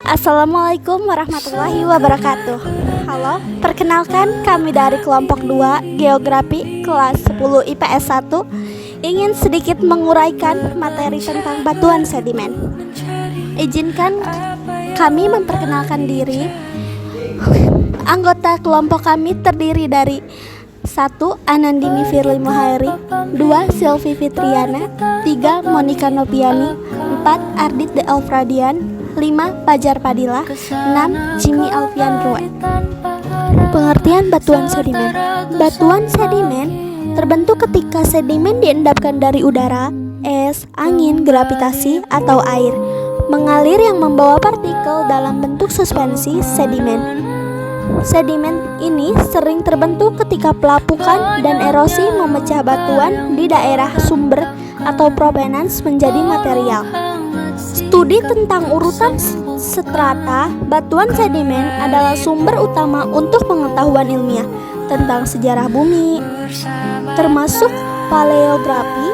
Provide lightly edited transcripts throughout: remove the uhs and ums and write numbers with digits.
Assalamualaikum warahmatullahi wabarakatuh. Halo, perkenalkan kami dari kelompok 2 Geografi kelas 10 IPS 1 ingin sedikit menguraikan materi tentang batuan sedimen. Izinkan kami memperkenalkan diri. Anggota kelompok kami terdiri dari 1. Anandini Firly Muhairi, 2. Silvi Fitriana, 3. Monica Noviani, 4. Ardit De Alfradian, 5. Fajar Padilla, 6. Jimmy Alfian Ruet. Pengertian batuan sedimen. Batuan sedimen terbentuk ketika sedimen diendapkan dari udara, es, angin, gravitasi, atau air mengalir yang membawa partikel dalam bentuk suspensi sedimen. Sedimen ini sering terbentuk ketika pelapukan dan erosi memecah batuan di daerah sumber atau provenance menjadi material. Studi tentang urutan strata batuan sedimen adalah sumber utama untuk pengetahuan ilmiah tentang sejarah bumi, termasuk paleografi,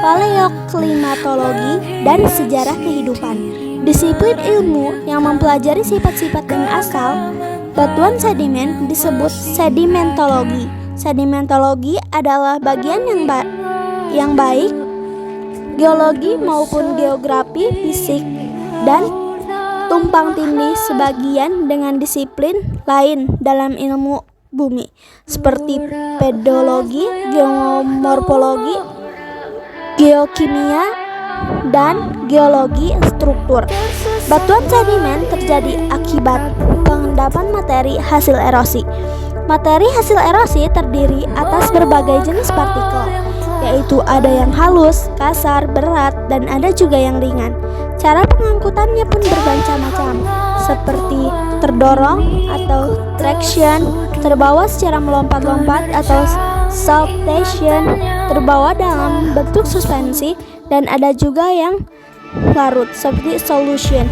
paleoklimatologi, dan sejarah kehidupan. Disiplin ilmu yang mempelajari sifat-sifat dan asal batuan sedimen disebut sedimentologi. Sedimentologi adalah bagian yang baik geologi maupun geografi fisik dan tumpang tindih sebagian dengan disiplin lain dalam ilmu bumi seperti pedologi, geomorfologi, geokimia, dan geologi struktur. Batuan sedimen terjadi akibat pengendapan materi hasil erosi. Materi hasil erosi terdiri atas berbagai jenis partikel, yaitu ada yang halus, kasar, berat, dan ada juga yang ringan. Cara pengangkutannya pun bermacam-macam, seperti terdorong atau traction, terbawa secara melompat-lompat atau saltation, terbawa dalam bentuk suspensi, dan ada juga yang larut seperti solution.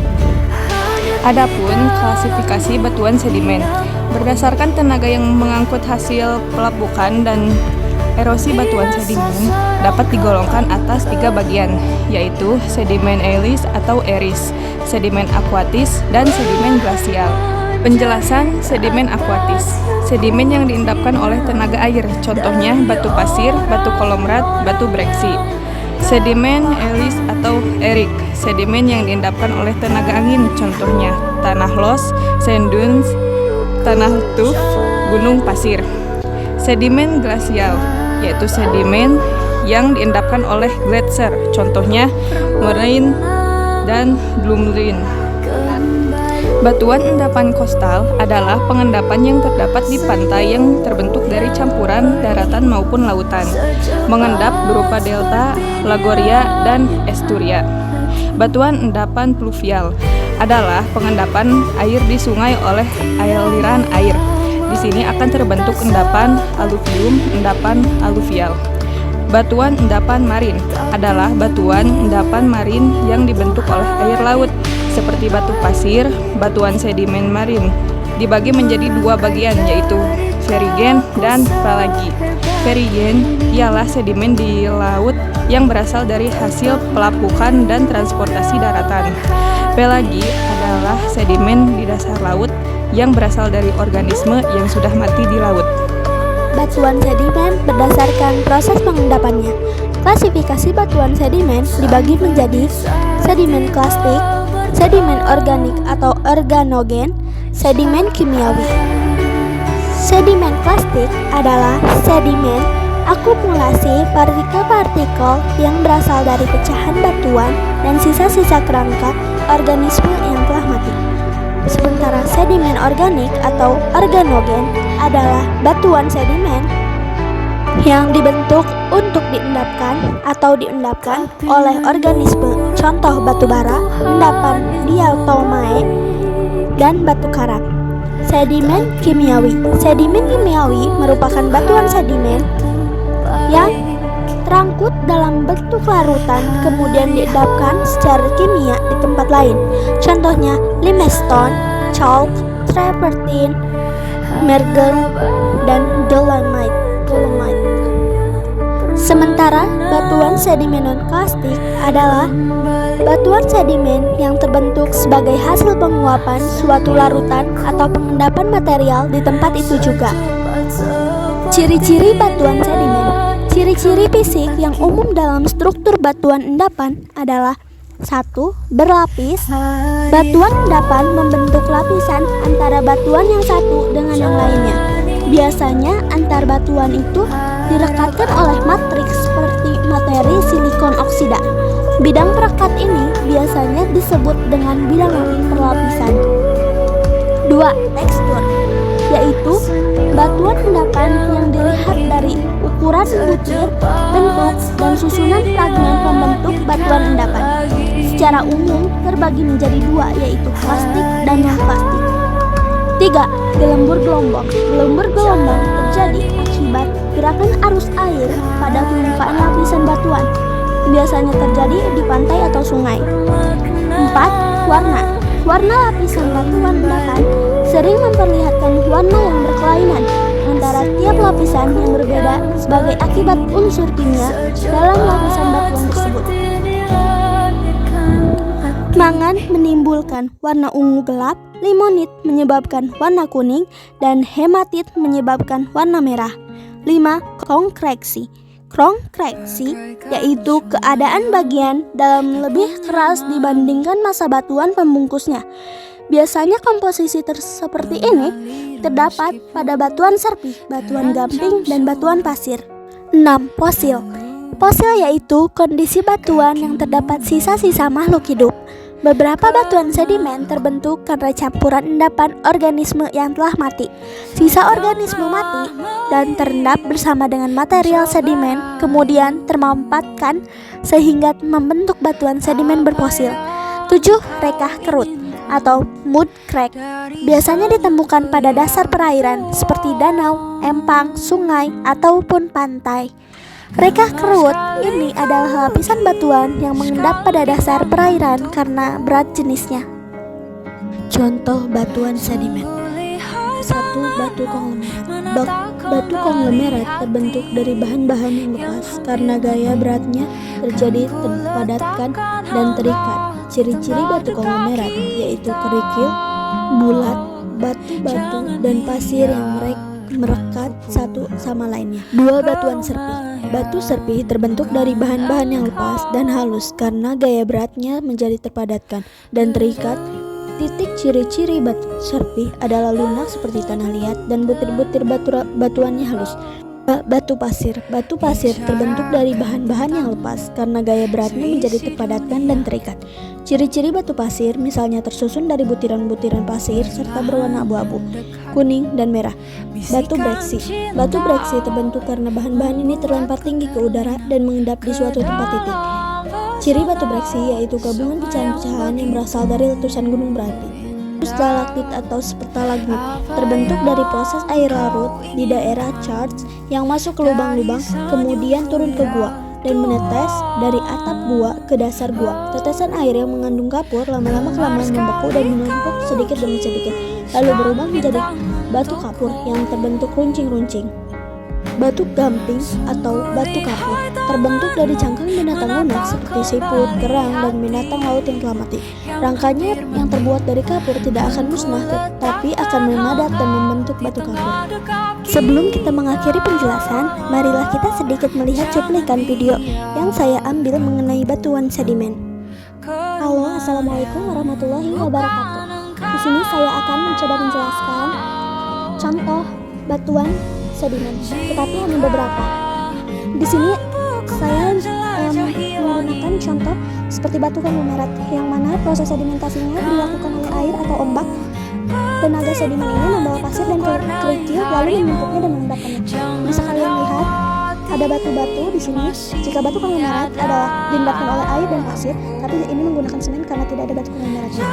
Adapun klasifikasi batuan sedimen berdasarkan tenaga yang mengangkut hasil pelapukan dan erosi batuan sedimen dapat digolongkan atas 3 bagian, yaitu sedimen eilis atau eris, sedimen aquatis, dan sedimen glasial. Penjelasan sedimen aquatis: sedimen yang diendapkan oleh tenaga air, contohnya batu pasir, batu kolomerat, batu breksi. Sedimen eilis atau erik, sedimen yang diendapkan oleh tenaga angin, contohnya tanah los, sand dunes, tanah tuf, gunung pasir. Sedimen glasial, yaitu sedimen yang diendapkan oleh gletser, contohnya moraine dan drumlin. Batuan endapan kostal adalah pengendapan yang terdapat di pantai yang terbentuk dari campuran daratan maupun lautan, mengendap berupa delta, lagoria, dan esturia. Batuan endapan pluvial adalah pengendapan air di sungai oleh aliran air. Di sini akan terbentuk endapan aluvium, endapan aluvial. Batuan endapan marin adalah batuan endapan marin yang dibentuk oleh air laut, seperti batu pasir. Batuan sedimen marin dibagi menjadi 2 bagian, yaitu ferigen dan pelagi. Ferigen ialah sedimen di laut yang berasal dari hasil pelapukan dan transportasi daratan. Pelagi adalah sedimen di dasar laut yang berasal dari organisme yang sudah mati di laut. Batuan sedimen berdasarkan proses pengendapannya. Klasifikasi batuan sedimen dibagi menjadi sedimen klastik, sedimen organik atau organogen, sedimen kimiawi. Sedimen plastik adalah sedimen akumulasi partikel-partikel yang berasal dari pecahan batuan dan sisa-sisa kerangka organisme yang telah mati. Sementara sedimen organik atau organogen adalah batuan sedimen yang dibentuk untuk diendapkan atau diendapkan oleh organisme, contoh batu bara, endapan diatomae, dan batu karang. Sedimen kimiawi. Sedimen kimiawi merupakan batuan sedimen yang terangkut dalam bentuk larutan kemudian diendapkan secara kimia di tempat lain. Contohnya limestone, chalk, travertine, merger, dan dolomite. Sementara batuan sedimen non-klastik adalah batuan sedimen yang terbentuk sebagai hasil penguapan suatu larutan atau pengendapan material di tempat itu juga. Ciri-ciri batuan sedimen. Ciri-ciri fisik yang umum dalam struktur batuan endapan adalah 1. Berlapis. Batuan endapan membentuk lapisan antara batuan yang satu dengan yang lainnya. Biasanya antar batuan itu direkatkan oleh matriks seperti materi silikon oksida. Bidang perekat ini biasanya disebut dengan bidang perlapisan. 2. Tekstur, yaitu batuan endapan yang dilihat dari ukuran butir, bentuk, dan susunan fragmen pembentuk batuan endapan. Secara umum terbagi menjadi 2, yaitu plastik dan non-plastik. 3. Gelembur gelombang. Gelembur gelombang terjadi akibat gerakan arus air pada permukaan lapisan batuan. Biasanya terjadi di pantai atau sungai. 4. Warna. Warna lapisan batuan endapan sering memperlihatkan warna yang berkelainan antara tiap lapisan yang berbeda sebagai akibat unsur kimia dalam lapisan batuan tersebut. Mangan menimbulkan warna ungu gelap, limonit menyebabkan warna kuning, dan hematit menyebabkan warna merah. 5. Konkreksi. Konkreksi yaitu keadaan bagian dalam lebih keras dibandingkan massa batuan pembungkusnya. Biasanya komposisi seperti ini terdapat pada batuan serpih, batuan gamping, dan batuan pasir. 6. Fosil. Fosil yaitu kondisi batuan yang terdapat sisa-sisa makhluk hidup. Beberapa batuan sedimen terbentuk karena campuran endapan organisme yang telah mati. Sisa organisme mati dan terendap bersama dengan material sedimen kemudian termampatkan sehingga membentuk batuan sedimen berfosil. 7. Rekah kerut atau mud crack biasanya ditemukan pada dasar perairan seperti danau, empang, sungai, ataupun pantai. Rekah kerut ini adalah lapisan batuan yang mengendap pada dasar perairan karena berat jenisnya. Contoh batuan sedimen. 1. Batu konglomerat. Batu konglomerat terbentuk dari bahan-bahan yang lepas karena gaya beratnya terjadi terpadatkan dan terikat. Ciri-ciri batu konglomerat yaitu kerikil, bulat, batu-batu, dan pasir yang merekat satu sama lainnya. 2. Batuan serpih. Batu serpih terbentuk dari bahan-bahan yang lepas dan halus karena gaya beratnya menjadi terpadatkan dan terikat. Titik ciri-ciri batu serpih adalah lunak seperti tanah liat dan butir-butir batuannya halus. Batu pasir. Batu pasir terbentuk dari bahan-bahan yang lepas karena gaya beratnya menjadi terpadatkan dan terikat. Ciri-ciri batu pasir misalnya tersusun dari butiran-butiran pasir serta berwarna abu-abu, kuning, dan merah. Batu breksi. Batu breksi terbentuk karena bahan-bahan ini terlempar tinggi ke udara dan mengendap di suatu tempat titik. Ciri batu breksi yaitu gabungan pecahan-pecahan yang berasal dari letusan gunung berapi. Stalaktit atau stalagmit terbentuk dari proses air larut di daerah chards yang masuk ke lubang-lubang kemudian turun ke gua dan menetes dari atap gua ke dasar gua. Tetesan air yang mengandung kapur lama-lama kelamaan membeku dan menumpuk sedikit demi sedikit lalu berubah menjadi batu kapur yang terbentuk runcing-runcing. Batu gamping atau batu kapur terbentuk dari cangkang binatang lunak seperti siput, kerang, dan binatang laut yang telah mati. Rangkanya yang terbuat dari kapur tidak akan musnah tetapi akan memadat dan membentuk batu kapur. Sebelum kita mengakhiri penjelasan, marilah kita sedikit melihat cuplikan video yang saya ambil mengenai batuan sedimen. Halo, assalamualaikum warahmatullahi wabarakatuh. Di sini saya akan mencoba menjelaskan contoh batuan sedimen, tetapi hanya beberapa. Di sini saya menggunakan contoh seperti batu konglomerat yang mana proses sedimentasinya dilakukan oleh air atau ombak. Tenaga sedimen ini membawa pasir dan kerikil lalu menumpuknya dan mengendapkannya. Bisa kalian lihat ada batu-batu di sini. Jika batu konglomerat adalah diendapkan oleh air dan pasir, tapi ini menggunakan semen karena tidak ada batu konglomeratnya.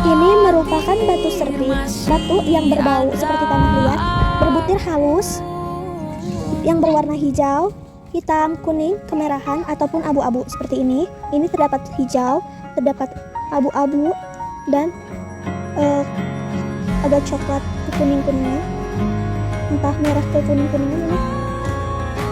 Ini merupakan batu serpih, batu yang berbau seperti tanah liat, berbutir halus, yang berwarna hijau, hitam, kuning, kemerahan, ataupun abu-abu seperti ini. Ini terdapat hijau, terdapat abu-abu, dan agak coklat ke kuning-kuningnya, entah merah ke kuning-kuningnya ini.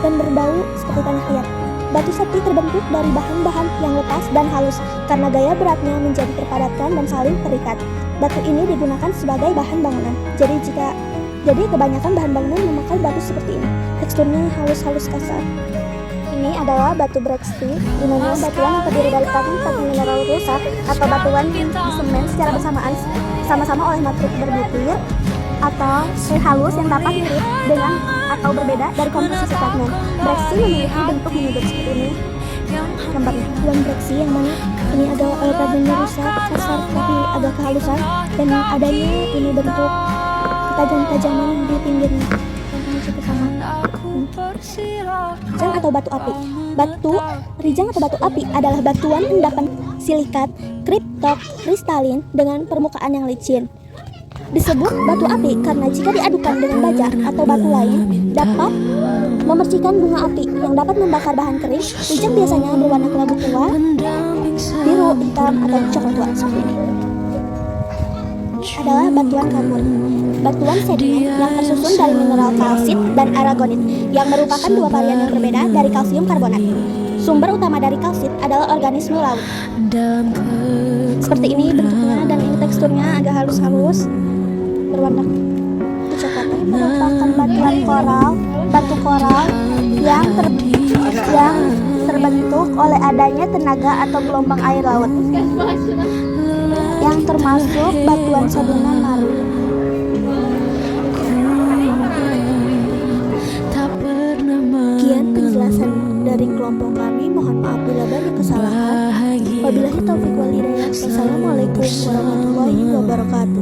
dan berbau seperti tanah liat. Batu seperti terbentuk dari bahan-bahan yang lepas dan halus karena gaya beratnya menjadi terpadatkan dan saling terikat. Batu ini digunakan sebagai bahan bangunan. Jadi kebanyakan bahan bangunan memakai batu seperti ini. Teksturnya halus-halus kasar. Ini adalah batu breakstone, di mana batuan yang terdiri dari fragmen mineral rusak atau batuan di semen secara bersamaan sama-sama oleh matrix berbutir atau halus yang dapat mirip dengan atau berbeda dari komposisi fragmen. Breakstone memiliki bentuk menyudut seperti ini. Gambarnya batuan breakstone yang mana ini ada fragmennya rusak, kasar tapi agak kehalusan, dan adanya ini bentuk ketajam-tajaman di pinggirnya. Rijang atau batu api. Rijang atau batu api adalah batuan endapan silikat kristalin dengan permukaan yang licin. Disebut batu api karena jika diadukan dengan baja atau batu lain dapat memercikan bunga api yang dapat membakar bahan kering. Rijang biasanya berwarna kelabu tua, biru, hitam, atau coklat tua seperti ini. Adalah batuan karbon. Batuan sedimen yang tersusun dari mineral kalsit dan aragonit yang merupakan dua varian yang berbeda dari kalsium karbonat. Sumber utama dari kalsit adalah organisme laut. Seperti ini bentuknya, dan ini teksturnya agak halus-halus berwarna coklat. Ini merupakan batu koral yang terbentuk oleh adanya tenaga atau gelombang air laut, yang termasuk batuan sedimen marine. Sekian penjelasan dari kelompok kami. Mohon maaf bila banyak kesalahan. Wabillahi taufiq wal hidayah. Wassalamualaikum warahmatullahi wabarakatuh.